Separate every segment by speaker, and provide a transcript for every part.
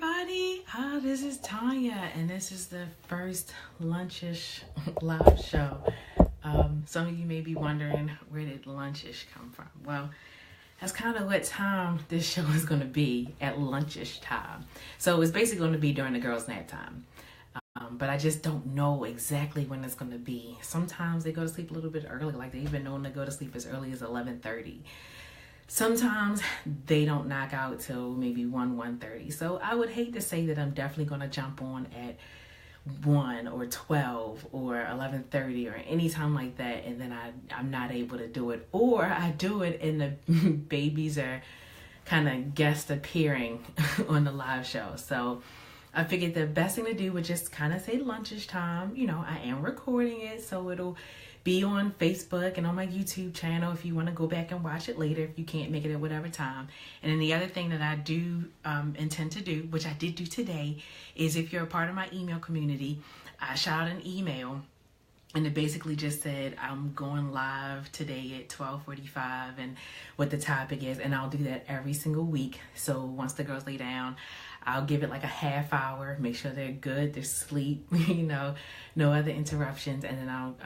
Speaker 1: everybody. This is Tanya, and this is the first lunchish live show. Some of you may be wondering, where did lunchish come from? Well, that's kind of what time this show is going to be, at lunchish time. So it's basically going to be during the girls' nap time. But I just don't know exactly when it's going to be. Sometimes they go to sleep a little bit early, like they even known to go to sleep as early as 11:30. Sometimes they don't knock out till maybe 1:30. So I would hate to say that I'm definitely going to jump on at 1 or 12 or 11:30 or any time like that, and then I'm not able to do it. Or I do it and the babies are kind of guest appearing on the live show. So I figured the best thing to do would just kind of say lunchish time. You know, I am recording it, so it'll be on Facebook and on my YouTube channel if you want to go back and watch it later if you can't make it at whatever time. And then the other thing that I do intend to do, which I did do today, is if you're a part of my email community, I shot out an email and it basically just said I'm going live today at 12:45 and what the topic is, and I'll do that every single week. So once the girls lay down, I'll give it like a half hour, make sure they're good, they're asleep, no other interruptions. And then I'll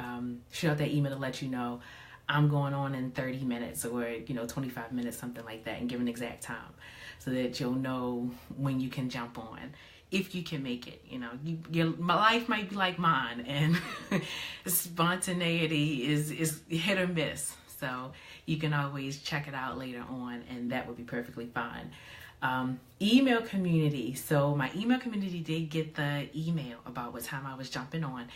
Speaker 1: shoot out that email to let you know I'm going on in 30 minutes or, 25 minutes, something like that, and give an exact time so that you'll know when you can jump on, if you can make it. My life might be like mine, and spontaneity is hit or miss. So you can always check it out later on, and that would be perfectly fine. Email community. So my email community did get the email about what time I was jumping on.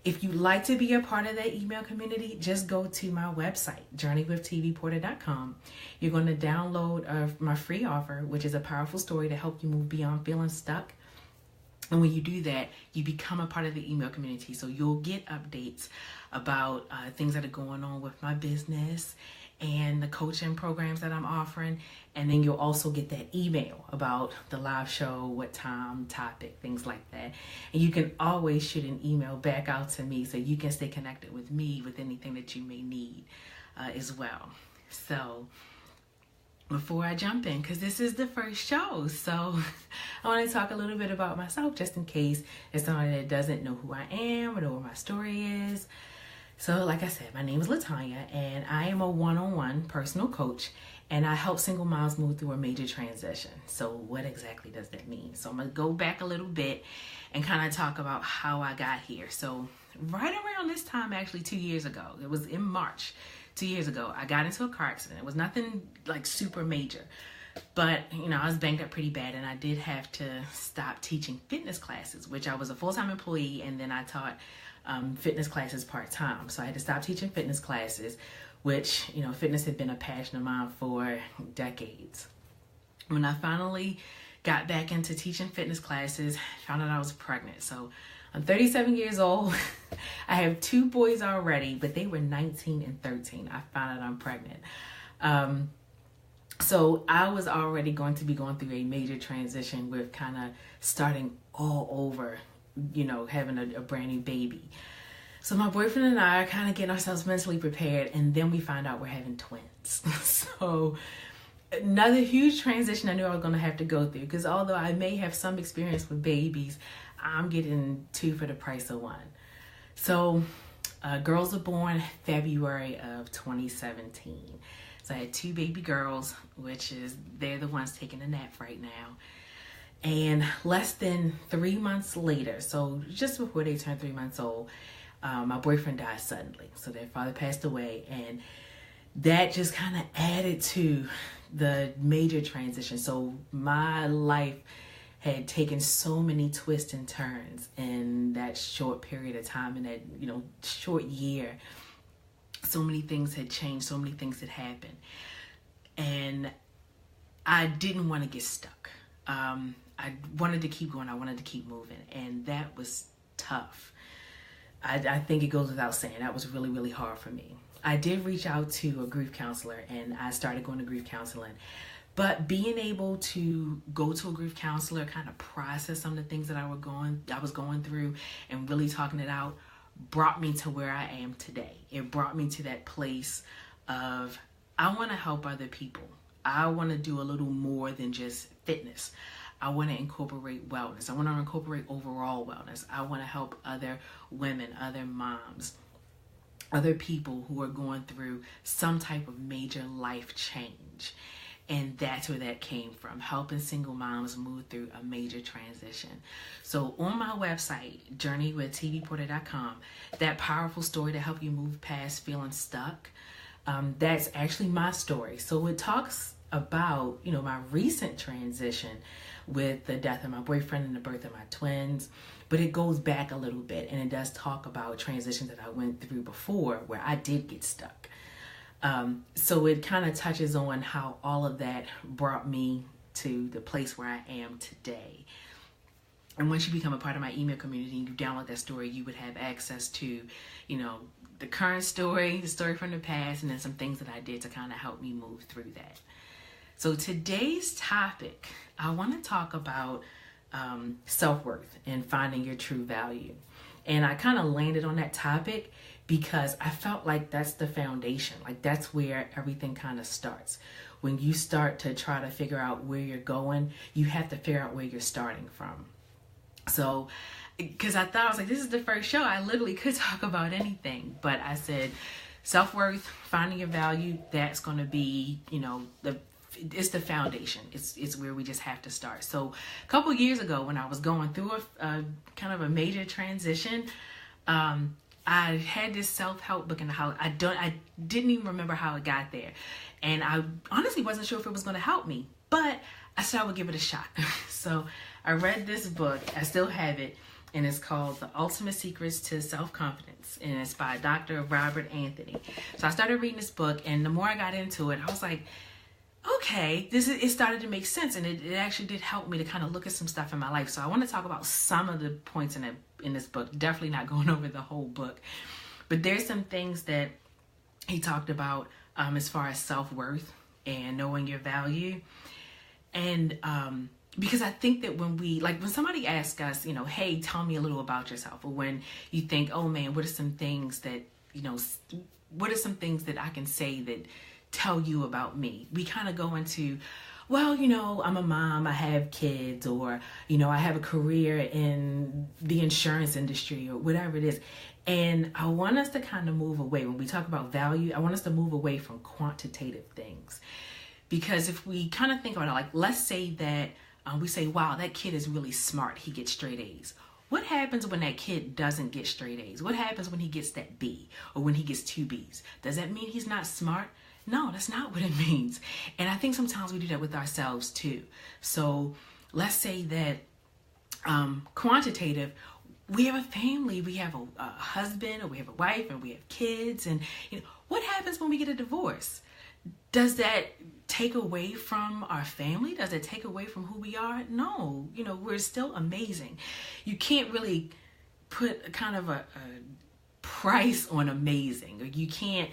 Speaker 1: If you'd like to be a part of that email community, just go to my website, journeywithtvporter.com. You're going to download my free offer, which is a powerful story to help you move beyond feeling stuck. And when you do that, you become a part of the email community. So you'll get updates about things that are going on with my business and the coaching programs that I'm offering. And then you'll also get that email about the live show, what time, topic, things like that. And you can always shoot an email back out to me so you can stay connected with me with anything that you may need as well. So before I jump in, because this is the first show, so I want to talk a little bit about myself just in case there's someone that doesn't know who I am or know what my story is. So like I said, my name is LaTanya, and I am a one-on-one personal coach, and I help single moms move through a major transition. So what exactly does that mean? So I'm going to go back a little bit and kind of talk about how I got here. So right around this time, actually 2 years ago, it was in March, 2 years ago, I got into a car accident. It was nothing like super major, but I was banged up pretty bad, and I did have to stop teaching fitness classes, which I was a full-time employee, and then I taught fitness classes part-time. So I had to stop teaching fitness classes, which, fitness had been a passion of mine for decades. When I finally got back into teaching fitness classes, found out I was pregnant. So I'm 37 years old. I have 2 boys already, but they were 19 and 13. I found out I'm pregnant. So I was already going to be going through a major transition with kind of starting all over, having a brand new baby. So my boyfriend and I are kind of getting ourselves mentally prepared, and then we find out we're having twins. So another huge transition I knew I was going to have to go through, because although I may have some experience with babies, I'm getting 2 for the price of 1. So girls are born February of 2017. So I had 2 baby girls, they're the ones taking a nap right now. And less than 3 months later, so just before they turned 3 months old, my boyfriend died suddenly. So their father passed away, and that just kind of added to the major transition. So my life had taken so many twists and turns in that short period of time, in that short year. So many things had changed, so many things had happened, and I didn't want to get stuck. I wanted to keep going. I wanted to keep moving, and that was tough. I think it goes without saying that was really, really hard for me. I did reach out to a grief counselor, and I started going to grief counseling. But being able to go to a grief counselor, kind of process some of the things that I was going through, and really talking it out, brought me to where I am today. It brought me to that place of, I want to help other people. I want to do a little more than just fitness. I want to incorporate wellness. I want to incorporate overall wellness. I want to help other women, other moms, other people who are going through some type of major life change. And that's where that came from, helping single moms move through a major transition. So on my website, journeywithtvporter.com, that powerful story to help you move past feeling stuck, that's actually my story. So it talks about, my recent transition with the death of my boyfriend and the birth of my twins, but it goes back a little bit, and it does talk about transitions that I went through before where I did get stuck. So it kind of touches on how all of that brought me to the place where I am today. And once you become a part of my email community and you download that story, you would have access to, the current story, the story from the past, and then some things that I did to kind of help me move through that. So today's topic, I want to talk about self-worth and finding your true value. And I kind of landed on that topic because I felt like that's the foundation. Like that's where everything kind of starts. When you start to try to figure out where you're going, you have to figure out where you're starting from. So, because I thought, I was like, this is the first show. I literally could talk about anything. But I said, self-worth, finding your value, that's going to be, it's the foundation. It's where we just have to start. So a couple years ago when I was going through a kind of a major transition, I had this self-help book in the house. I didn't even remember how it got there. And I honestly wasn't sure if it was going to help me, but I said I would give it a shot. So I read this book. I still have it. And it's called The Ultimate Secrets to Self-Confidence. And it's by Dr. Robert Anthony. So I started reading this book, and the more I got into it, I was like, okay, it started to make sense, and it actually did help me to kind of look at some stuff in my life. So I want to talk about some of the points in this book. Definitely not going over the whole book, but there's some things that he talked about as far as self-worth and knowing your value. And because I think that when somebody asks us, hey, tell me a little about yourself, or when you think, oh man, what are some things that I can say that tell you about me? We kind of go into, well, I'm a mom, I have kids, or, I have a career in the insurance industry, or whatever it is. And I want us to kind of move away. When we talk about value, I want us to move away from quantitative things. Because if we kind of think about it, like, let's say that we say, wow, that kid is really smart, he gets straight A's. What happens when that kid doesn't get straight A's? What happens when he gets that B, or when he gets 2 B's? Does that mean he's not smart? No, that's not what it means. And I think sometimes we do that with ourselves too. So let's say that quantitative, we have a family, we have a husband, or we have a wife, and we have kids. And what happens when we get a divorce? Does that take away from our family? Does it take away from who we are? No, we're still amazing. You can't really put kind of a price on amazing, or you can't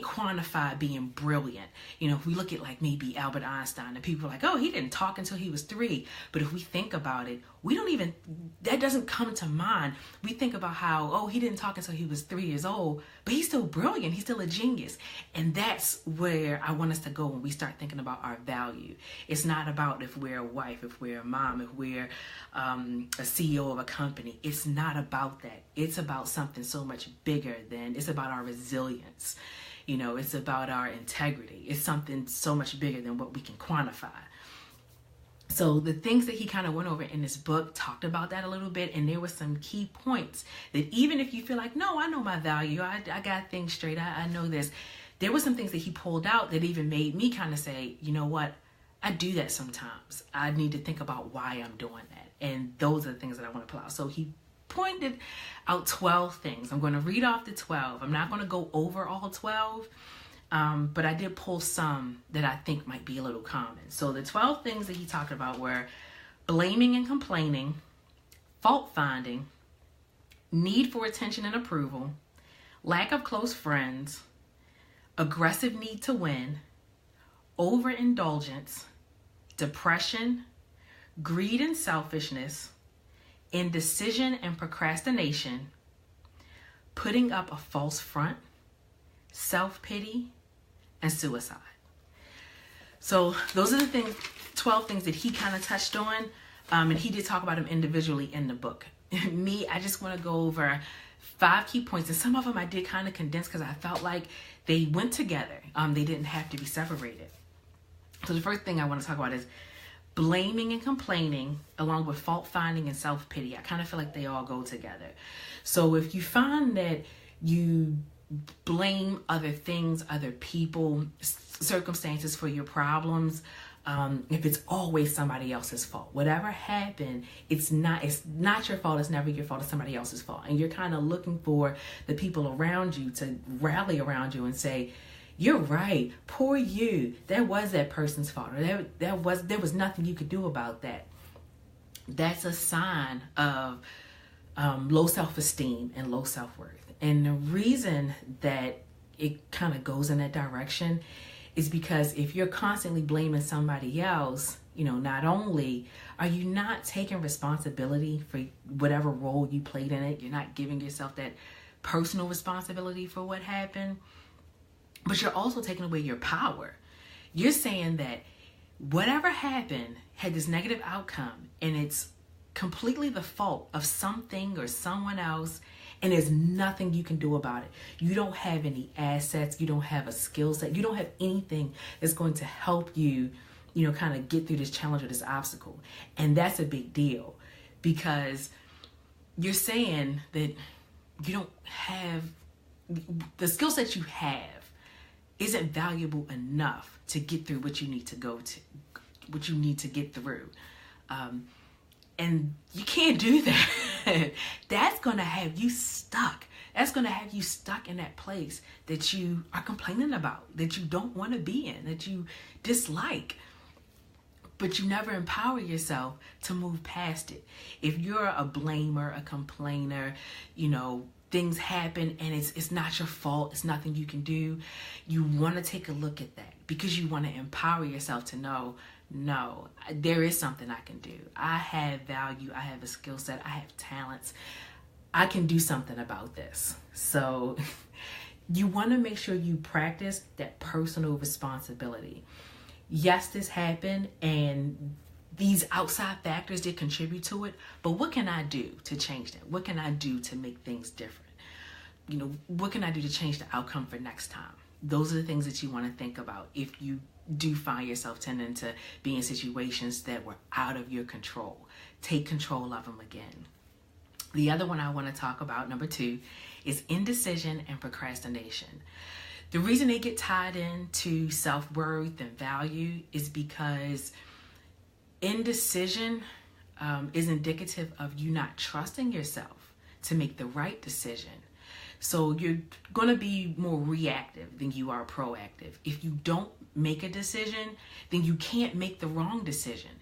Speaker 1: quantify being brilliant. If we look at like maybe Albert Einstein, and people are like, oh, he didn't talk until he was 3. But if we think about it, that doesn't come to mind. We think about how, oh, he didn't talk until he was 3 years old, but he's still brilliant. He's still a genius. And that's where I want us to go when we start thinking about our value. It's not about if we're a wife, if we're a mom, if we're a CEO of a company. It's not about that. It's about something so much bigger it's about our resilience. It's about our integrity. It's something so much bigger than what we can quantify. So the things that he kind of went over in this book talked about that a little bit. And there were some key points that even if you feel like, no, I know my value, I got things straight, I know this. There were some things that he pulled out that even made me kind of say, you know what? I do that sometimes. I need to think about why I'm doing that. And those are the things that I want to pull out. So he pointed out 12 things. I'm going to read off the 12. I'm not going to go over all 12, but I did pull some that I think might be a little common. So the 12 things that he talked about were blaming and complaining, fault finding, need for attention and approval, lack of close friends, aggressive need to win, overindulgence, depression, greed and selfishness, indecision and procrastination, putting up a false front, self-pity, and suicide. So those are the things, 12 things that he kind of touched on. And he did talk about them individually in the book. Me, I just want to go over 5 key points. And some of them I did kind of condense because I felt like they went together. They didn't have to be separated. So the first thing I want to talk about is blaming and complaining, along with fault finding and self-pity. I kind of feel like they all go together. So if you find that you blame other things, other people, circumstances for your problems, if it's always somebody else's fault, whatever happened, it's not your fault. It's never your fault. It's somebody else's fault. And you're kind of looking for the people around you to rally around you and say, you're right. Poor you. That was that person's fault. Or there was nothing you could do about that. That's a sign of low self-esteem and low self-worth. And the reason that it kind of goes in that direction is because if you're constantly blaming somebody else, not only are you not taking responsibility for whatever role you played in it, you're not giving yourself that personal responsibility for what happened, but you're also taking away your power. You're saying that whatever happened had this negative outcome and it's completely the fault of something or someone else, and there's nothing you can do about it. You don't have any assets. You don't have a skill set. You don't have anything that's going to help you, kind of get through this challenge or this obstacle. And that's a big deal because you're saying that you don't have the skill set you have isn't valuable enough to get through what you need to what you need to get through. And you can't do that. That's going to have you stuck. That's going to have you stuck in that place that you are complaining about, that you don't want to be in, that you dislike. But you never empower yourself to move past it. If you're a blamer, a complainer, things happen and it's not your fault, it's nothing you can do, you want to take a look at that because you want to empower yourself to know, no, there is something I can do. I have value. I have a skill set. I have talents. I can do something about this. So you want to make sure you practice that personal responsibility. Yes, this happened and these outside factors did contribute to it, but what can I do to change that? What can I do to make things different? What can I do to change the outcome for next time? Those are the things that you want to think about if you do find yourself tending to be in situations that were out of your control. Take control of them again. The other one I want to talk about, number 2, is indecision and procrastination. The reason they get tied into self-worth and value is because indecision is indicative of you not trusting yourself to make the right decision. So you're going to be more reactive than you are proactive. If you don't make a decision, then you can't make the wrong decision.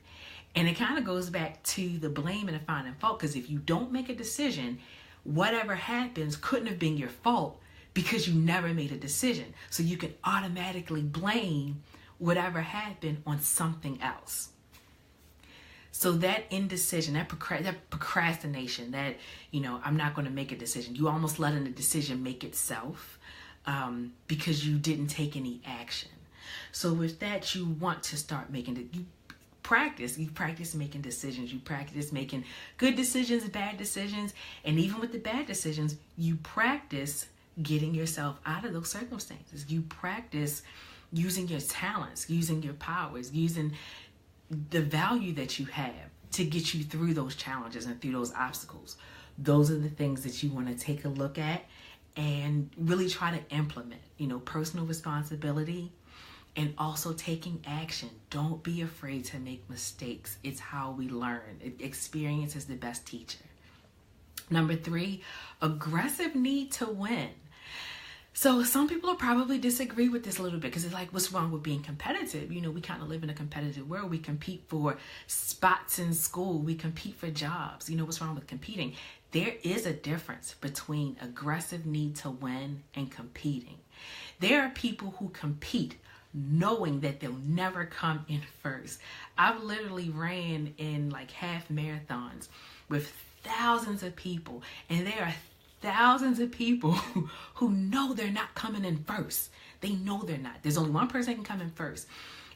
Speaker 1: And it kind of goes back to the blame and the finding fault, because if you don't make a decision, whatever happens couldn't have been your fault because you never made a decision. So you can automatically blame whatever happened on something else. So that indecision, that procrastination, that, I'm not going to make a decision. You almost letting the decision make itself because you didn't take any action. So with that, you want to start making it. You practice making decisions. You practice making good decisions, bad decisions. And even with the bad decisions, you practice getting yourself out of those circumstances. You practice using your talents, using your powers, using the value that you have to get you through those challenges and through those obstacles. Those are the things that you want to take a look at and really try to implement, personal responsibility and also taking action. Don't be afraid to make mistakes. It's how we learn. Experience is the best teacher. Number 3, aggressive need to win. So some people will probably disagree with this a little bit because it's like, what's wrong with being competitive? We kind of live in a competitive world. We compete for spots in school. We compete for jobs. What's wrong with competing? There is a difference between aggressive need to win and competing. There are people who compete knowing that they'll never come in first. I've literally ran in like half marathons with thousands of people, and there are thousands of people who know they're not coming in first. They know they're not. There's only one person that can come in first.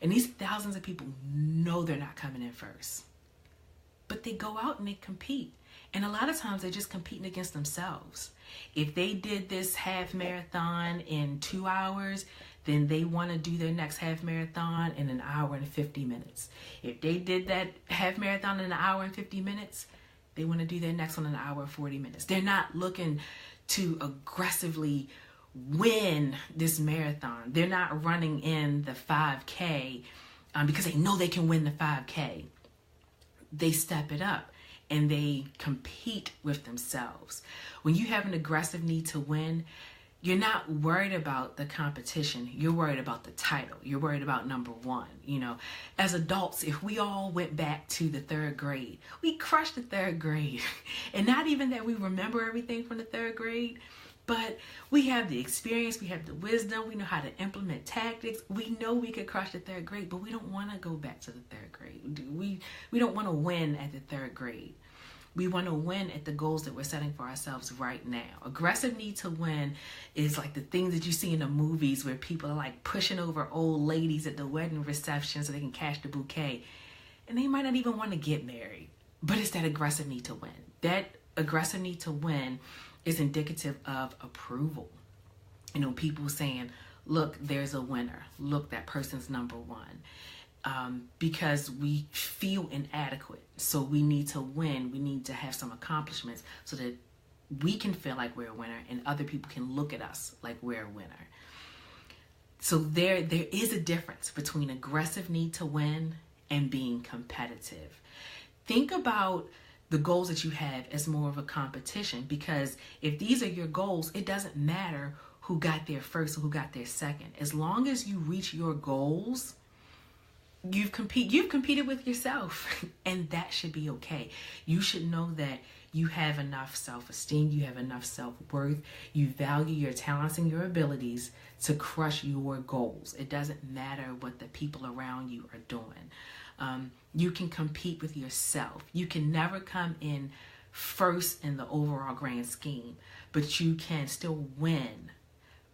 Speaker 1: And these thousands of people know they're not coming in first. But they go out and they compete. And a lot of times they're just competing against themselves. If they did this half marathon in 2 hours, then they want to do their next half marathon in an hour and 50 minutes. If they did that half marathon in an hour and 50 minutes, they want to do their next one in an hour and 40 minutes. They're not looking to aggressively win this marathon. They're not running in the 5K because they know they can win the 5K. They step it up and they compete with themselves. When you have an aggressive need to win, you're not worried about the competition. You're worried about the title. You're worried about number one. You know, as adults, if we all went back to the 3rd grade, we crushed the 3rd grade. And not even that we remember everything from the 3rd grade, but we have the experience, we have the wisdom, we know how to implement tactics. We know we could crush the 3rd grade, but we don't want to go back to the 3rd grade. We don't want to win at the 3rd grade. We want to win at the goals that we're setting for ourselves right now. Aggressive need to win is like the things that you see in the movies where people are like pushing over old ladies at the wedding reception so they can cash the bouquet. And they might not even want to get married. But it's that aggressive need to win. That aggressive need to win is indicative of approval. You know, people saying, look, there's a winner. Look, that person's number one. Because we feel inadequate. So we need to win. We need to have some accomplishments so that we can feel like we're a winner and other people can look at us like we're a winner. So there is a difference between aggressive need to win and being competitive. Think about the goals that you have as more of a competition, because if these are your goals, it doesn't matter who got there first or who got there second. As long as you reach your goals, you've competed with yourself, and that should be okay. You should know that you have enough self-esteem, you have enough self-worth, you value your talents and your abilities to crush your goals. It doesn't matter what the people around you are doing. You can compete with yourself. You can never come in first in the overall grand scheme, but you can still win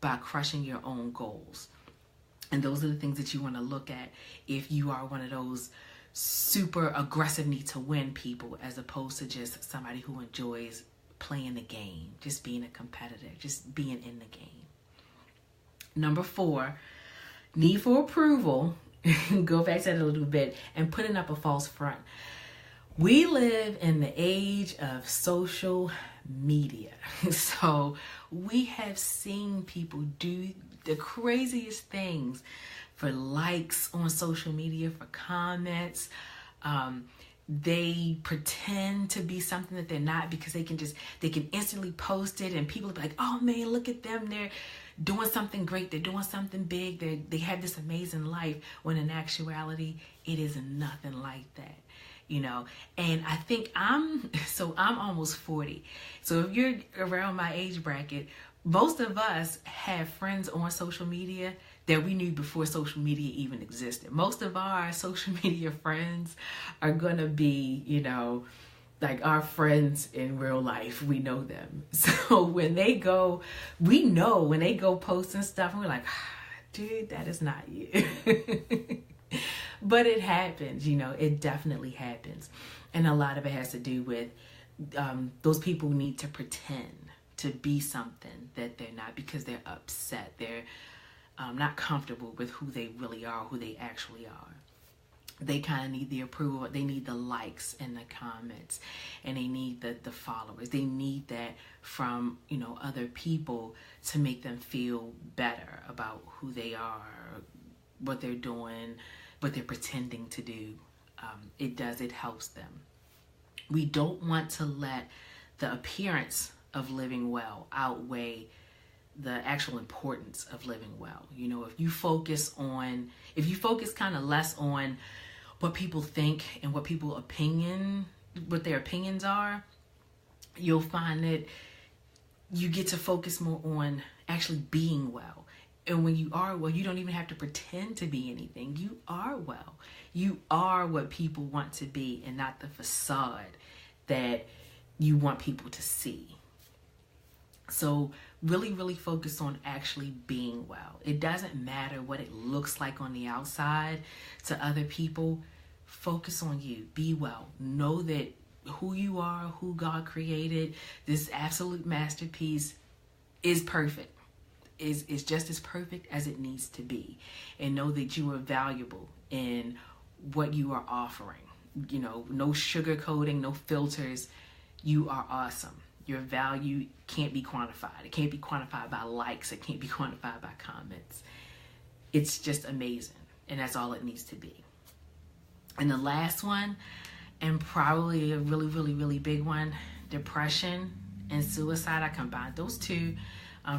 Speaker 1: by crushing your own goals. And those are the things that you want to look at if you are one of those super aggressive need to win people, as opposed to just somebody who enjoys playing the game, just being a competitor, just being in the game. Number 4, need for approval. Go back to that a little bit, and putting up a false front. We live in the age of social media. So we have seen people do the craziest things for likes on social media, for comments. They pretend to be something that they're not because they can instantly post it, and people are like, oh man, look at them. They're doing something great. They're doing something big. They have this amazing life, when in actuality, it is nothing like that. You know, and I think I'm almost 40. So if you're around my age bracket, most of us have friends on social media that we knew before social media even existed. Most of our social media friends are going to be, you know, like our friends in real life. We know them. So when they go, we know when they go posting stuff, and we're like, dude, that is not you. But it happens, you know, it definitely happens. And a lot of it has to do with those people need to pretend to be something that they're not because they're upset. They're not comfortable with who they really are, who they actually are. They kind of need the approval. They need the likes and the comments, and they need the followers. They need that from, you know, other people to make them feel better about who they are, what they're doing, what they're pretending to do. It helps them. We don't want to let the appearance of living well outweigh the actual importance of living well. You know, if you focus kind of less on what people think and what their opinions are, you'll find that you get to focus more on actually being well. And when you are well, you don't even have to pretend to be anything. You are well. You are what people want to be, and not the facade that you want people to see. So really, really focus on actually being well. It doesn't matter what it looks like on the outside to other people. Focus on you. Be well. Know that who you are, who God created, this absolute masterpiece is perfect. Is just as perfect as it needs to be. And know that you are valuable in what you are offering. You know, no sugarcoating, no filters. You are awesome. Your value can't be quantified. It can't be quantified by likes. It can't be quantified by comments. It's just amazing. And that's all it needs to be. And the last one, and probably a really, really, really big one, depression and suicide. I combined those two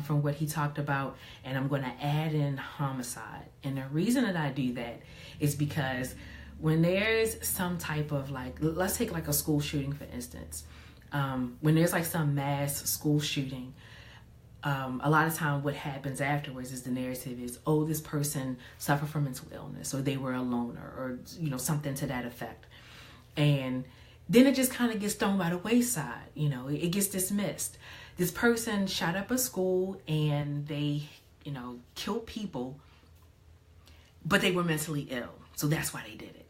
Speaker 1: from what he talked about. And I'm going to add in homicide. And the reason that I do that is because when there's some type of like, let's take like a school shooting, for instance. When there's like some mass school shooting, a lot of time what happens afterwards is the narrative is, oh, this person suffered from mental illness, or they were a loner, or you know, something to that effect. And then it just kind of gets thrown by the wayside. You know, it gets dismissed. This person shot up a school and they, you know, killed people, but they were mentally ill. So that's why they did it.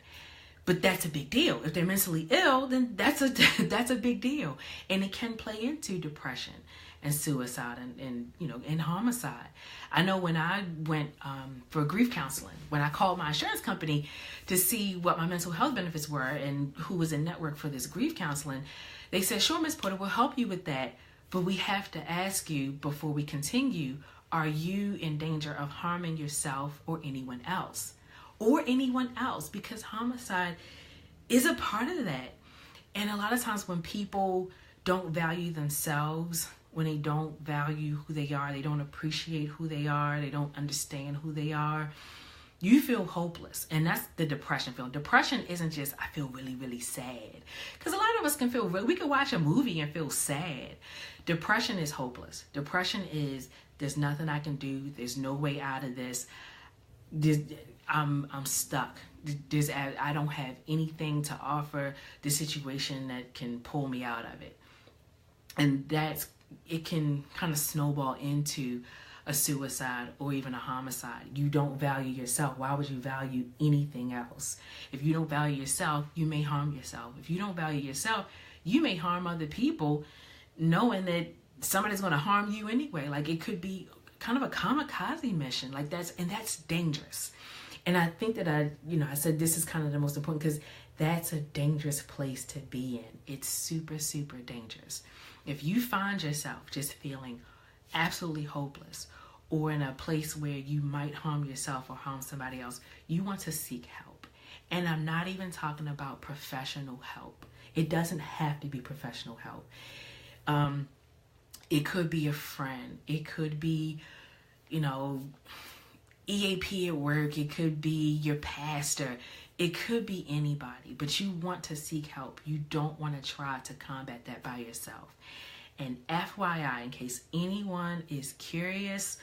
Speaker 1: But that's a big deal. If they're mentally ill, then that's a big deal. And it can play into depression and suicide and you know, and homicide. I know when I went for grief counseling, when I called my insurance company to see what my mental health benefits were and who was in network for this grief counseling, they said, sure, Ms. Porter, we'll help you with that. But we have to ask you before we continue, are you in danger of harming yourself or anyone else? Because homicide is a part of that. And a lot of times when people don't value themselves, when they don't value who they are, they don't appreciate who they are, they don't understand who they are, you feel hopeless. And that's the depression feeling. Depression isn't just, I feel really, really sad. Because a lot of us can feel, we can watch a movie and feel sad. Depression is hopeless. Depression is, there's nothing I can do. There's no way out of this. I'm stuck. I don't have anything to offer the situation that can pull me out of it. And it can kind of snowball into a suicide or even a homicide. You don't value yourself. Why would you value anything else? If you don't value yourself, you may harm yourself. If you don't value yourself, you may harm other people, knowing that somebody's going to harm you anyway. Like, it could be kind of a kamikaze mission. Like, that's dangerous. And I think that I said this is kind of the most important, because that's a dangerous place to be in. It's super, super dangerous. If you find yourself just feeling absolutely hopeless, or in a place where you might harm yourself or harm somebody else, you want to seek help. And I'm not even talking about professional help. It doesn't have to be professional help. It could be a friend. It could be, EAP at work. It could be your pastor. It could be anybody, but you want to seek help. You don't want to try to combat that by yourself. And FYI, in case anyone is curious,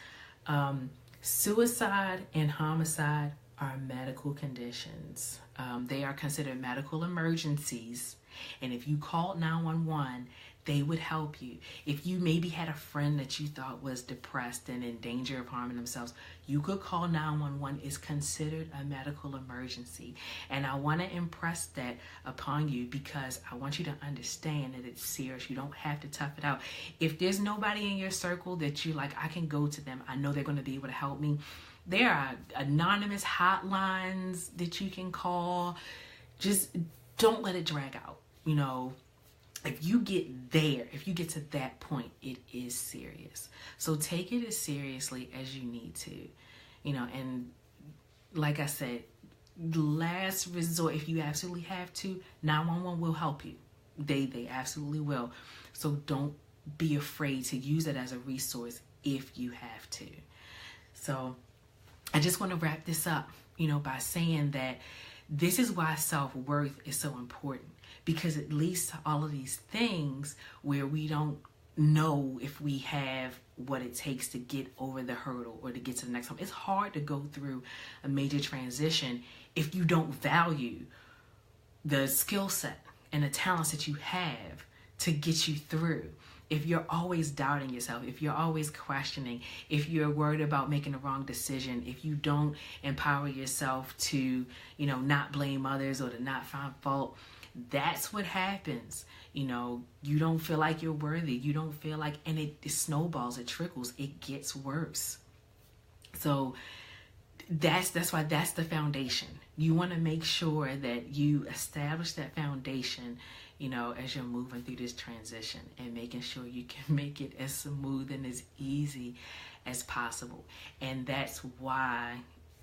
Speaker 1: suicide and homicide are medical conditions. They are considered medical emergencies. And if you called 911, they would help you. If you maybe had a friend that you thought was depressed and in danger of harming themselves, you could call 911. It's considered a medical emergency. And I want to impress that upon you, because I want you to understand that it's serious. You don't have to tough it out. If there's nobody in your circle that you like, I can go to them, I know they're going to be able to help me, there are anonymous hotlines that you can call. Just don't let it drag out. If you get there, if you get to that point, it is serious. So take it as seriously as you need to, and like I said, last resort, if you absolutely have to, 911 will help you. They absolutely will. So don't be afraid to use it as a resource if you have to. So I just want to wrap this up, by saying that this is why self-worth is so important. Because it leads to all of these things where we don't know if we have what it takes to get over the hurdle or to get to the next one. It's hard to go through a major transition if you don't value the skill set and the talents that you have to get you through. if you're always doubting yourself, if you're always questioning, if you're worried about making the wrong decision, if you don't empower yourself to, not blame others or to not find fault, that's what happens. You don't feel like you're worthy. You don't feel like, and it snowballs, it trickles, it gets worse. So that's why that's the foundation. You want to make sure that you establish that foundation, as you're moving through this transition, and making sure you can make it as smooth and as easy as possible. And that's why,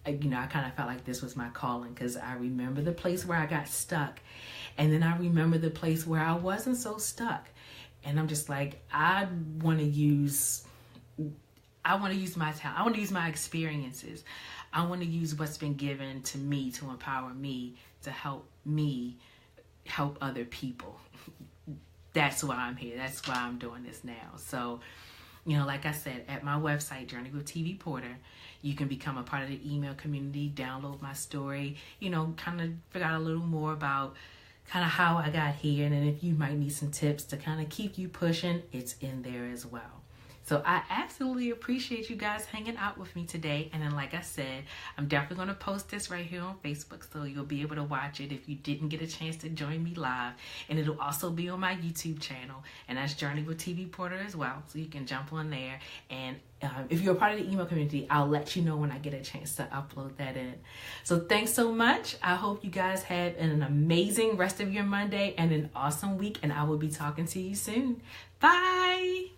Speaker 1: I kind of felt like this was my calling, because I remember the place where I got stuck. And then I remember the place where I wasn't so stuck. And I'm just like, I want to use my talent. I want to use my experiences. I want to use what's been given to me to empower me, to help me help other people. That's why I'm here. That's why I'm doing this now. So, like I said, at my website, Journey with TV Porter, you can become a part of the email community, download my story, kind of figure out a little more about kind of how I got here. And then if you might need some tips to kind of keep you pushing, it's in there as well. So I absolutely appreciate you guys hanging out with me today. And then, like I said, I'm definitely going to post this right here on Facebook, so you'll be able to watch it if you didn't get a chance to join me live. And it'll also be on my YouTube channel, and that's Journey with TV Porter as well. So you can jump on there. And if you're a part of the email community, I'll let you know when I get a chance to upload that in. So thanks so much. I hope you guys have an amazing rest of your Monday and an awesome week. And I will be talking to you soon. Bye.